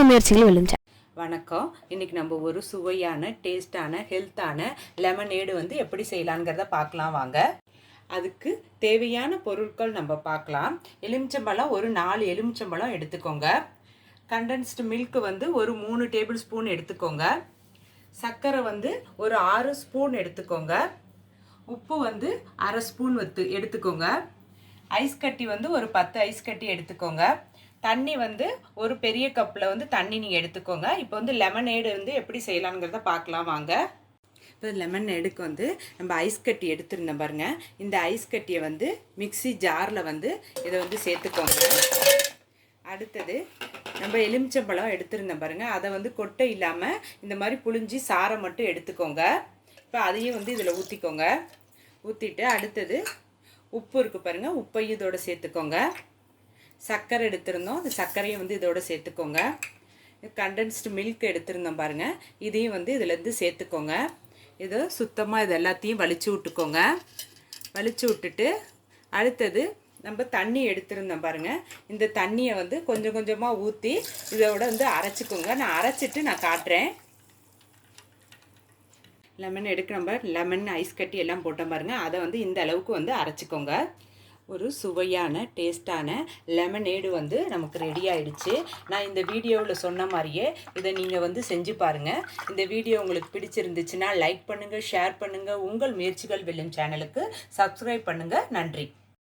முயற்சிகள் வெல்லும். வணக்கம். இன்றைக்கி நம்ம ஒரு சுவையான டேஸ்டான ஹெல்த்தான லெமனேடு எப்படி செய்யலாங்கிறத பார்க்கலாம் வாங்க. அதுக்கு தேவையான பொருட்கள் நம்ம பார்க்கலாம். எலுமிச்சம்பழம் ஒரு 4 எலுமிச்சம்பழம் எடுத்துக்கோங்க. கண்டென்ஸ்டு மில்க் ஒரு 3 டேபிள் ஸ்பூன் எடுத்துக்கோங்க. சர்க்கரை ஒரு 6 ஸ்பூன் எடுத்துக்கோங்க. உப்பு 1/2 ஸ்பூன் எடுத்துக்கோங்க. ஐஸ் கட்டி ஒரு 10 ஐஸ் கட்டி எடுத்துக்கோங்க. தண்ணி ஒரு பெரிய கப்பில் தண்ணி நீங்கள் எடுத்துக்கோங்க. இப்போ லெமனேடு எப்படி செய்யலாங்கிறத பார்க்கலாம் வாங்க. இப்போ லெமனேடுக்கு நம்ம ஐஸ் கட்டி எடுத்துருந்தோம் பாருங்கள். இந்த ஐஸ் கட்டியை மிக்ஸி ஜாரில் இதை சேர்த்துக்கோங்க. அடுத்தது நம்ம எலுமிச்சம்பழம் எடுத்துருந்தோம் பாருங்கள். அதை கொட்டை இல்லாமல் இந்த மாதிரி புழிஞ்சி சாறை மட்டும் எடுத்துக்கோங்க. இப்போ அதையும் இதில் ஊற்றிக்கோங்க. ஊற்றிட்டு அடுத்தது உப்பு இருக்குது பாருங்கள், உப்பையும் இதோடு சேர்த்துக்கோங்க. சர்க்கரை எடுத்திருந்தோம், அந்த சர்க்கரையும் இதோடு சேர்த்துக்கோங்க. கண்டென்ஸ்டு மில்க் எடுத்திருந்தோம் பாருங்கள், இதையும் இதிலேருந்து சேர்த்துக்கோங்க. இதை சுத்தமாக இது எல்லாத்தையும் வலிச்சு விட்டுக்கோங்க. வலிச்சு விட்டுட்டு அடுத்தது நம்ம தண்ணி எடுத்திருந்தோம் பாருங்கள். இந்த தண்ணியை கொஞ்சம் கொஞ்சமாக ஊற்றி இதோட அரைச்சிக்கோங்க. நான் அரைச்சிட்டு நான் காட்டுறேன். லெமன் நம்ம லெமன் ஐஸ் கட்டி எல்லாம் போட்டோம் பாருங்கள். அதை இந்த அளவுக்கு அரைச்சிக்கோங்க. ஒரு சுவையான டேஸ்டான லெமனேடு நமக்கு ரெடி ஆகிடுச்சு. நான் இந்த வீடியோவில் சொன்ன மாதிரியே இதை நீங்கள் செஞ்சு பாருங்கள். இந்த வீடியோ உங்களுக்கு பிடிச்சிருந்துச்சுன்னா லைக் பண்ணுங்கள், ஷேர் பண்ணுங்கள். உங்கள் முயற்சிகள் வெல்லும் சேனலுக்கு சப்ஸ்கிரைப் பண்ணுங்கள். நன்றி.